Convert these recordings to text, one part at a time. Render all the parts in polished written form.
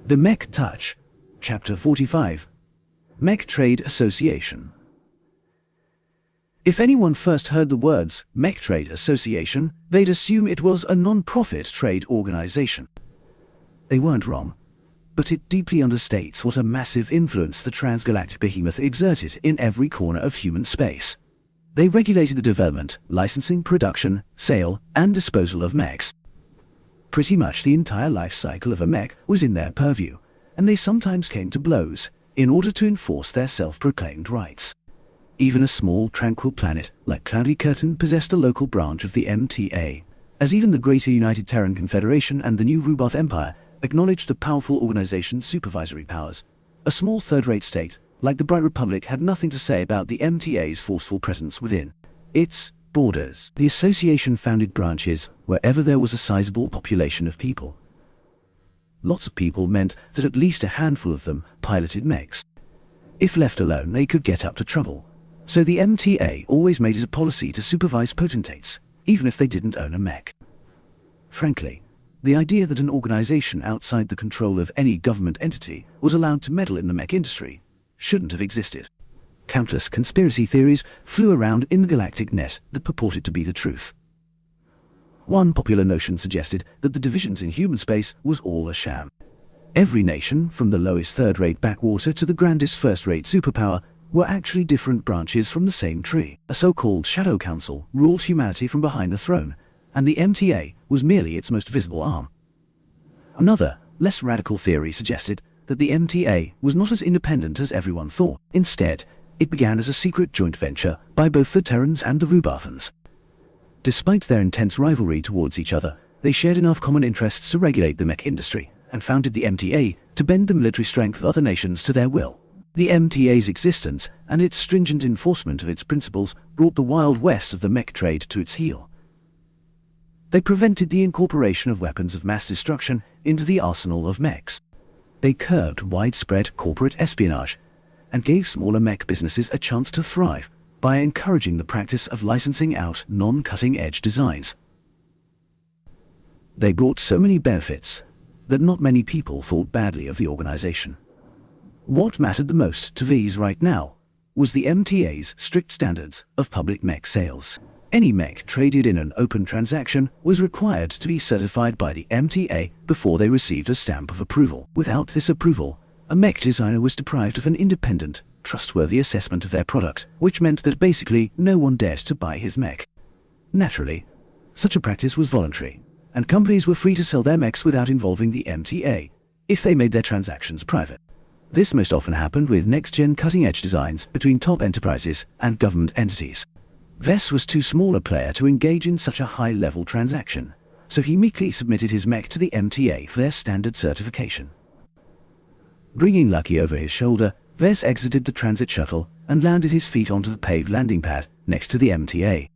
The Mech Touch, Chapter 45. Mech Trade Association. If anyone first heard the words Mech Trade Association, they'd assume it was a non-profit trade organization. They weren't wrong, but it deeply understates what a massive influence the transgalactic behemoth exerted in every corner of human space. They regulated the development, licensing, production, sale, and disposal of mechs. Pretty much the entire life cycle of a mech was in their purview, and they sometimes came to blows in order to enforce their self-proclaimed rights. Even a small, tranquil planet like Cloudy Curtain possessed a local branch of the MTA, as even the Greater United Terran Confederation and the New Rubath Empire acknowledged the powerful organization's supervisory powers. A small third-rate state, like the Bright Republic, had nothing to say about the MTA's forceful presence within its borders. The association founded branches wherever there was a sizable population of people. Lots of people meant that at least a handful of them piloted mechs. If left alone, they could get up to trouble. So the MTA always made it a policy to supervise potentates, even if they didn't own a mech. Frankly, the idea that an organization outside the control of any government entity was allowed to meddle in the mech industry shouldn't have existed. Countless conspiracy theories flew around in the galactic net that purported to be the truth. One popular notion suggested that the divisions in human space was all a sham. Every nation, from the lowest third-rate backwater to the grandest first-rate superpower, were actually different branches from the same tree. A so-called Shadow Council ruled humanity from behind the throne, and the MTA was merely its most visible arm. Another, less radical theory suggested that the MTA was not as independent as everyone thought. Instead, it began as a secret joint venture by both the Terrans and the Rubathans. Despite their intense rivalry towards each other, they shared enough common interests to regulate the mech industry, and founded the MTA to bend the military strength of other nations to their will. The MTA's existence and its stringent enforcement of its principles brought the Wild West of the mech trade to its heel. They prevented the incorporation of weapons of mass destruction into the arsenal of mechs. They curbed widespread corporate espionage, and gave smaller mech businesses a chance to thrive by encouraging the practice of licensing out non-cutting-edge designs. They brought so many benefits that not many people thought badly of the organization. What mattered the most to these right now was the MTA's strict standards of public mech sales. Any mech traded in an open transaction was required to be certified by the MTA before they received a stamp of approval. Without this approval, a mech designer was deprived of an independent, trustworthy assessment of their product, which meant that basically no one dared to buy his mech. Naturally, such a practice was voluntary, and companies were free to sell their mechs without involving the MTA, if they made their transactions private. This most often happened with next-gen cutting-edge designs between top enterprises and government entities. Vess was too small a player to engage in such a high-level transaction, so he meekly submitted his mech to the MTA for their standard certification. Bringing Lucky over his shoulder, Vess exited the transit shuttle and landed his feet onto the paved landing pad next to the MTA.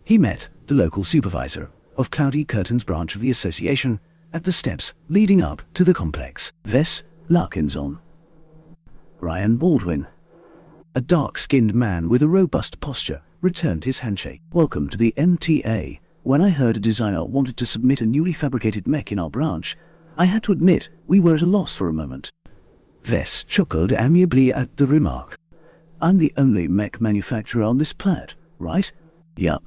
He met the local supervisor of Cloudy Curtain's branch of the association at the steps leading up to the complex. Vess Larkinson. Ryan Baldwin, a dark-skinned man with a robust posture, returned his handshake. "Welcome to the MTA. When I heard a designer wanted to submit a newly fabricated mech in our branch, I had to admit we were at a loss for a moment." Vess chuckled amiably at the remark. "I'm the only mech manufacturer on this planet, right? Yup.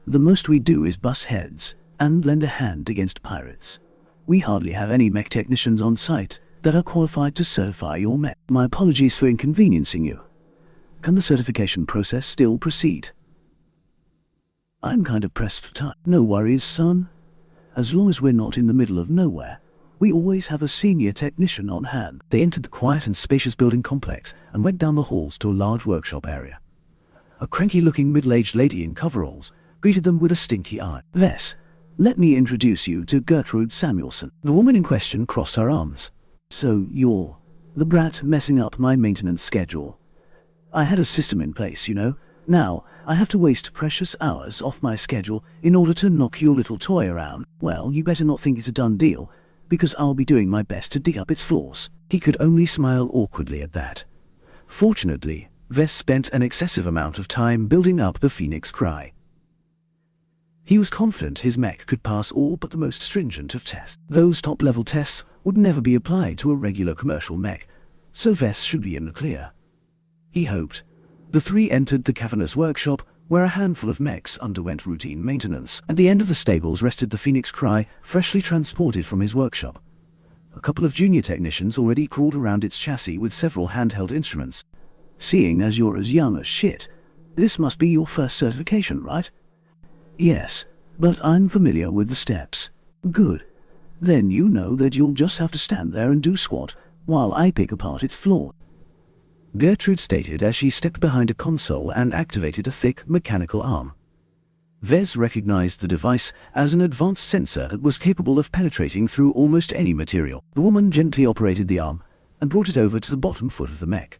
The most we do is bust heads and lend a hand against pirates. We hardly have any mech technicians on site that are qualified to certify your mech. My apologies for inconveniencing you. Can the certification process still proceed?" "I'm kind of pressed for time." "No worries, son. As long as we're not in the middle of nowhere, we always have a senior technician on hand." They entered the quiet and spacious building complex and went down the halls to a large workshop area. A cranky-looking middle-aged lady in coveralls greeted them with a stinky eye. "Vess, let me introduce you to Gertrude Samuelson." The woman in question crossed her arms. "So you're the brat messing up my maintenance schedule. I had a system in place, you know. Now, I have to waste precious hours off my schedule in order to knock your little toy around. Well, you better not think it's a done deal, because I'll be doing my best to dig up its flaws." He could only smile awkwardly at that. Fortunately, Vess spent an excessive amount of time building up the Phoenix Cry. He was confident his mech could pass all but the most stringent of tests. Those top-level tests would never be applied to a regular commercial mech, so Vess should be in the clear. He hoped. The three entered the cavernous workshop, where a handful of mechs underwent routine maintenance. At the end of the stables rested the Phoenix Cry, freshly transported from his workshop. A couple of junior technicians already crawled around its chassis with several handheld instruments. Seeing as you're as young as shit, this must be your first certification, right? Yes, but I'm familiar with the steps. Good. Then you know that you'll just have to stand there and do squat, while I pick apart its flaw. Gertrude stated as she stepped behind a console and activated a thick, mechanical arm. Vez recognized the device as an advanced sensor that was capable of penetrating through almost any material. The woman gently operated the arm and brought it over to the bottom foot of the mech.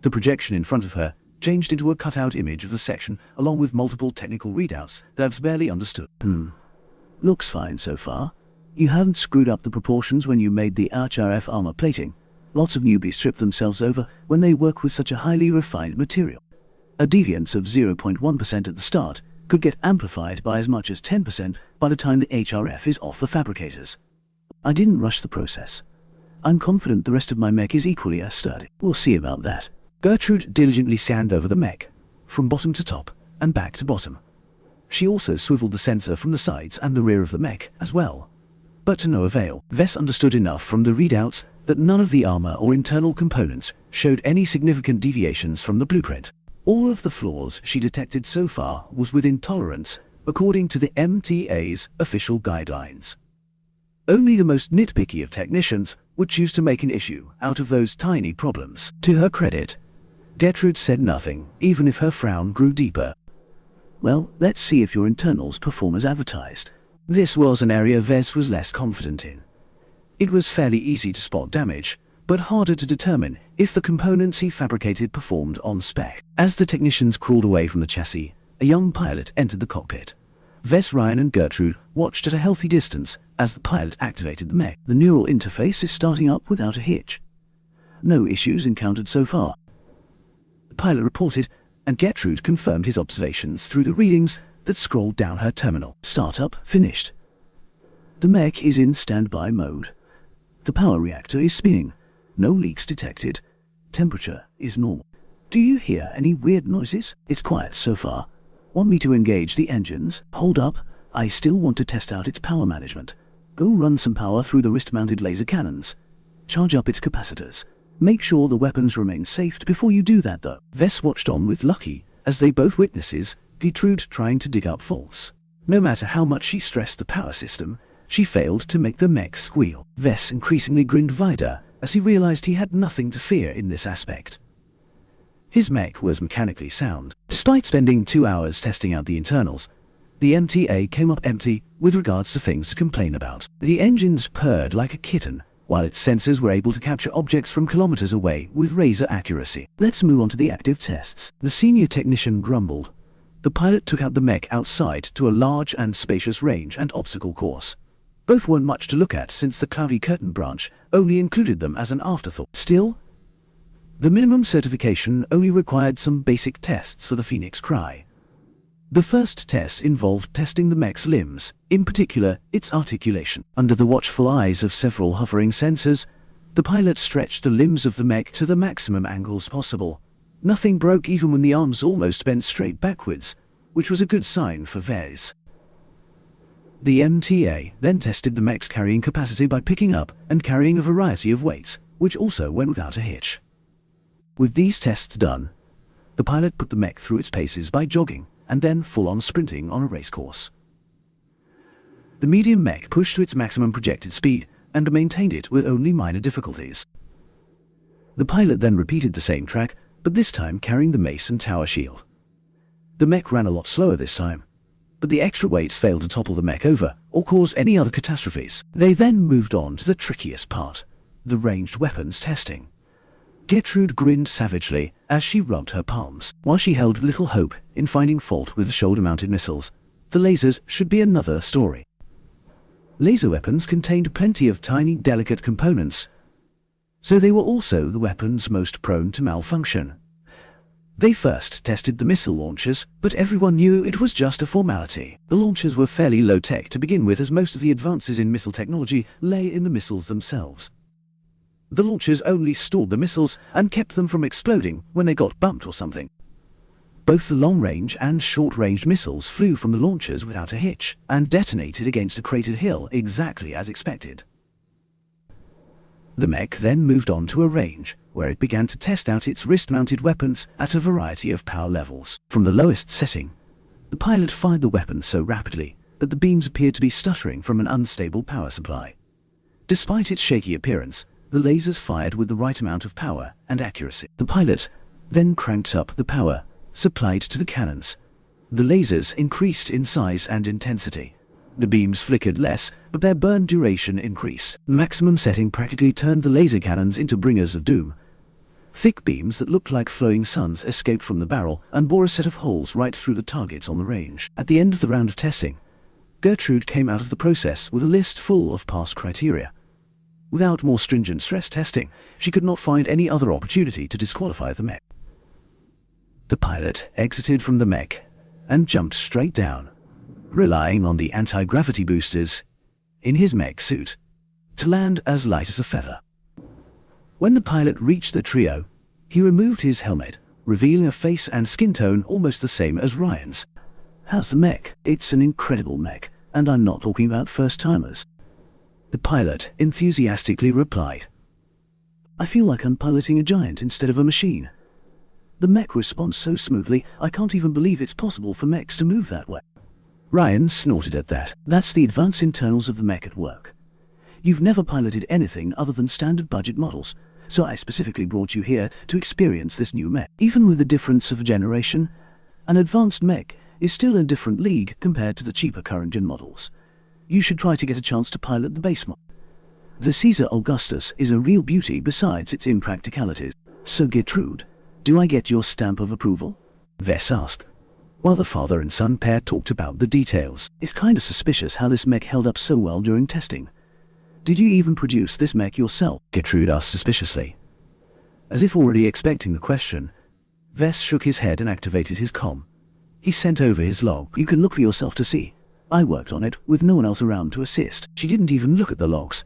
The projection in front of her changed into a cutout image of the section, along with multiple technical readouts that I've barely understood. Looks fine so far. You haven't screwed up the proportions when you made the HRF armor plating. Lots of newbies trip themselves over when they work with such a highly refined material. A deviance of 0.1% at the start could get amplified by as much as 10% by the time the HRF is off the fabricators. I didn't rush the process. I'm confident the rest of my mech is equally as sturdy. We'll see about that. Gertrude diligently scanned over the mech, from bottom to top, and back to bottom. She also swiveled the sensor from the sides and the rear of the mech as well. But to no avail. Vess understood enough from the readouts that none of the armor or internal components showed any significant deviations from the blueprint. All of the flaws she detected so far was within tolerance, according to the MTA's official guidelines. Only the most nitpicky of technicians would choose to make an issue out of those tiny problems. To her credit, Gertrude said nothing, even if her frown grew deeper. Well, let's see if your internals perform as advertised. This was an area Vez was less confident in. It was fairly easy to spot damage, but harder to determine if the components he fabricated performed on spec. As the technicians crawled away from the chassis, a young pilot entered the cockpit. Vess, Ryan and Gertrude watched at a healthy distance as the pilot activated the mech. The neural interface is starting up without a hitch. No issues encountered so far. The pilot reported, and Gertrude confirmed his observations through the readings that scrolled down her terminal. Startup finished. The mech is in standby mode. The power reactor is spinning. No leaks detected. Temperature is normal. Do you hear any weird noises? It's quiet so far. Want me to engage the engines? Hold up. I still want to test out its power management. Go run some power through the wrist-mounted laser cannons. Charge up its capacitors. Make sure the weapons remain safe before you do that, though. Vess watched on with Lucky as they both witnesses Gertrude trying to dig up faults. No matter how much she stressed the power system, she failed to make the mech squeal. Vess increasingly grinned wider as he realized he had nothing to fear in this aspect. His mech was mechanically sound. Despite spending 2 hours testing out the internals, the MTA came up empty with regards to things to complain about. The engines purred like a kitten, while its sensors were able to capture objects from kilometers away with razor accuracy. Let's move on to the active tests. The senior technician grumbled. The pilot took out the mech outside to a large and spacious range and obstacle course. Both weren't much to look at since the cloudy curtain branch only included them as an afterthought. Still, the minimum certification only required some basic tests for the Phoenix Cry. The first test involved testing the mech's limbs, in particular its articulation. Under the watchful eyes of several hovering sensors, the pilot stretched the limbs of the mech to the maximum angles possible. Nothing broke even when the arms almost bent straight backwards, which was a good sign for Vez. The MTA then tested the mech's carrying capacity by picking up and carrying a variety of weights, which also went without a hitch. With these tests done, the pilot put the mech through its paces by jogging and then full-on sprinting on a race course. The medium mech pushed to its maximum projected speed and maintained it with only minor difficulties. The pilot then repeated the same track, but this time carrying the mace and tower shield. The mech ran a lot slower this time, but the extra weights failed to topple the mech over or cause any other catastrophes. They then moved on to the trickiest part, the ranged weapons testing. Gertrude grinned savagely as she rubbed her palms. While she held little hope in finding fault with the shoulder-mounted missiles, the lasers should be another story. Laser weapons contained plenty of tiny, delicate components, so they were also the weapons most prone to malfunction. They first tested the missile launchers, but everyone knew it was just a formality. The launchers were fairly low-tech to begin with, as most of the advances in missile technology lay in the missiles themselves. The launchers only stored the missiles and kept them from exploding when they got bumped or something. Both the long-range and short-range missiles flew from the launchers without a hitch and detonated against a cratered hill exactly as expected. The Mech then moved on to a range, where it began to test out its wrist-mounted weapons at a variety of power levels. From the lowest setting, the pilot fired the weapons so rapidly that the beams appeared to be stuttering from an unstable power supply. Despite its shaky appearance, the lasers fired with the right amount of power and accuracy. The pilot then cranked up the power supplied to the cannons. The lasers increased in size and intensity. The beams flickered less, but their burn duration increased. The maximum setting practically turned the laser cannons into bringers of doom. Thick beams that looked like flowing suns escaped from the barrel and bore a set of holes right through the targets on the range. At the end of the round of testing, Gertrude came out of the process with a list full of past criteria. Without more stringent stress testing, she could not find any other opportunity to disqualify the Mech. The pilot exited from the Mech and jumped straight down, relying on the anti-gravity boosters in his Mech suit to land as light as a feather. When the pilot reached the trio, he removed his helmet, revealing a face and skin tone almost the same as Ryan's. "How's the Mech?" "It's an incredible Mech, and I'm not talking about first-timers," the pilot enthusiastically replied. "I feel like I'm piloting a giant instead of a machine. The Mech responds so smoothly, I can't even believe it's possible for mechs to move that way." Ryan snorted at that. "That's the advanced internals of the Mech at work. You've never piloted anything other than standard budget models, so I specifically brought you here to experience this new Mech. Even with the difference of a generation, an advanced Mech is still a different league compared to the cheaper current-gen models. You should try to get a chance to pilot the base model. The Caesar Augustus is a real beauty besides its impracticalities. So Gertrude, do I get your stamp of approval?" Vess asked, while the father and son pair talked about the details. "It's kind of suspicious how this Mech held up so well during testing. Did you even produce this Mech yourself?" Gertrude asked suspiciously. As if already expecting the question, Vess shook his head and activated his comm. He sent over his log. "You can look for yourself to see. I worked on it with no one else around to assist." She didn't even look at the logs.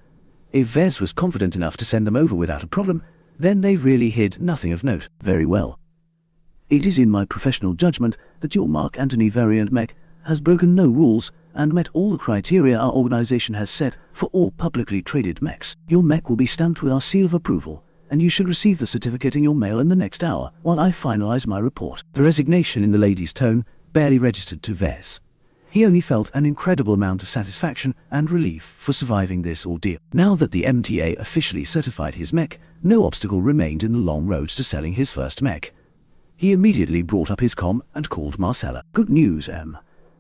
If Vess was confident enough to send them over without a problem, then they really hid nothing of note. "Very well. It is in my professional judgment that your Mark Antony variant Mech has broken no rules and met all the criteria our organization has set for all publicly traded mechs. Your Mech will be stamped with our seal of approval, and you should receive the certificate in your mail in the next hour while I finalize my report." The resignation in the lady's tone barely registered to Vess. He only felt an incredible amount of satisfaction and relief for surviving this ordeal. Now that the MTA officially certified his Mech, no obstacle remained in the long road to selling his first Mech. He immediately brought up his comm and called Marcella. "Good news, Em.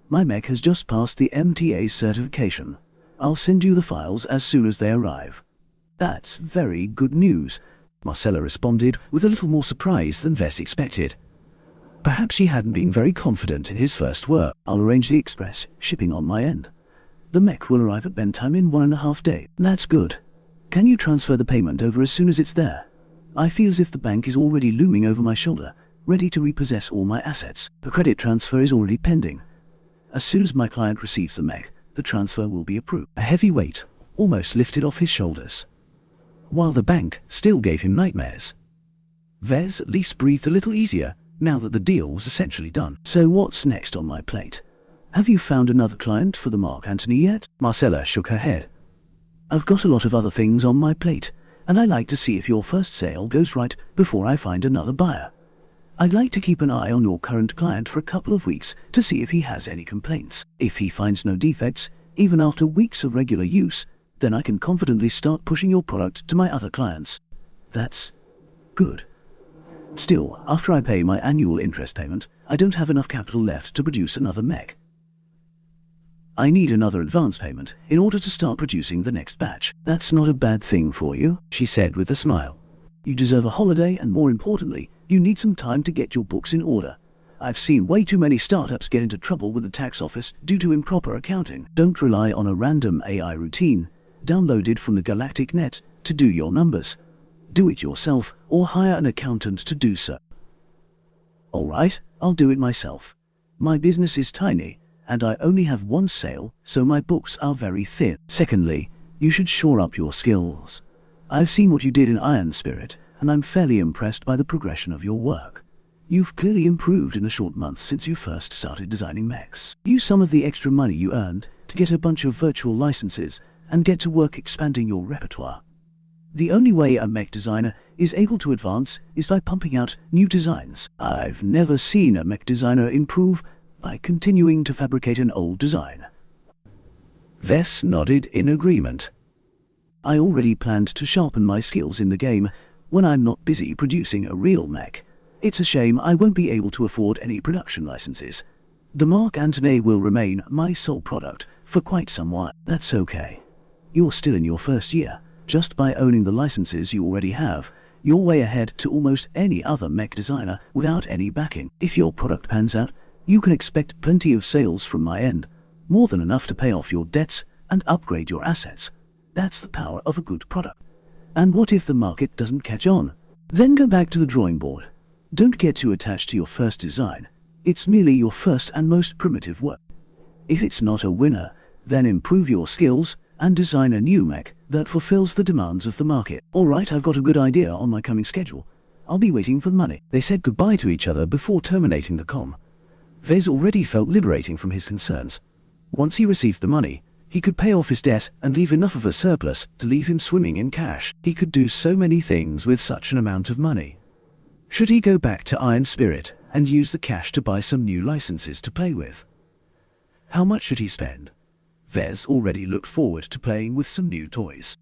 My Mech has just passed the MTA's certification. I'll send you the files as soon as they arrive." "That's very good news," Marcella responded with a little more surprise than Vess expected. Perhaps she hadn't been very confident in his first work. "I'll arrange the express shipping on my end. The Mech will arrive at bedtime in 1.5 days. "That's good. Can you transfer the payment over as soon as it's there? I feel as if the bank is already looming over my shoulder, ready to repossess all my assets. The credit transfer is already pending. As soon as my client receives the Mech, the transfer will be approved." A heavy weight almost lifted off his shoulders, while the bank still gave him nightmares. Vez at least breathed a little easier now that the deal was essentially done. "So what's next on my plate? Have you found another client for the Mark Antony yet?" Marcella shook her head. "I've got a lot of other things on my plate, and I like to see if your first sale goes right before I find another buyer. I'd like to keep an eye on your current client for a couple of weeks to see if he has any complaints. If he finds no defects, even after weeks of regular use, then I can confidently start pushing your product to my other clients." "That's good. Still, after I pay my annual interest payment, I don't have enough capital left to produce another Mech. I need another advance payment in order to start producing the next batch." "That's not a bad thing for you," she said with a smile. "You deserve a holiday, and more importantly, you need some time to get your books in order. I've seen way too many startups get into trouble with the tax office due to improper accounting. Don't rely on a random AI routine downloaded from the galactic net to do your numbers. Do it yourself or hire an accountant to do so." Alright, I'll do it myself. My business is tiny, and I only have one sale, so my books are very thin. Secondly, you should shore up your skills. I've seen what you did in Iron Spirit, and I'm fairly impressed by the progression of your work. You've clearly improved in the short months since you first started designing mechs. Use some of the extra money you earned to get a bunch of virtual licenses and get to work expanding your repertoire. The only way a mech designer is able to advance is by pumping out new designs. I've never seen a mech designer improve by continuing to fabricate an old design. Vess nodded in agreement. I already planned to sharpen my skills in the game when I'm not busy producing a real mech. It's a shame I won't be able to afford any production licenses. The Mark Antony will remain my sole product for quite some while. That's okay. You're still in your first year. Just by owning the licenses you already have, you're way ahead to almost any other mech designer without any backing. If your product pans out, you can expect plenty of sales from my end, more than enough to pay off your debts and upgrade your assets. That's the power of a good product. And what if the market doesn't catch on? Then go back to the drawing board. Don't get too attached to your first design. It's merely your first and most primitive work. If it's not a winner, then improve your skills and design a new mech that fulfills the demands of the market. Alright, I've got a good idea on my coming schedule. I'll be waiting for the money. They said goodbye to each other before terminating the comm. Vez already felt liberating from his concerns. Once he received the money, he could pay off his debt and leave enough of a surplus to leave him swimming in cash. He could do so many things with such an amount of money. Should he go back to Iron Spirit and use the cash to buy some new licenses to play with? How much should he spend? Vez already looked forward to playing with some new toys.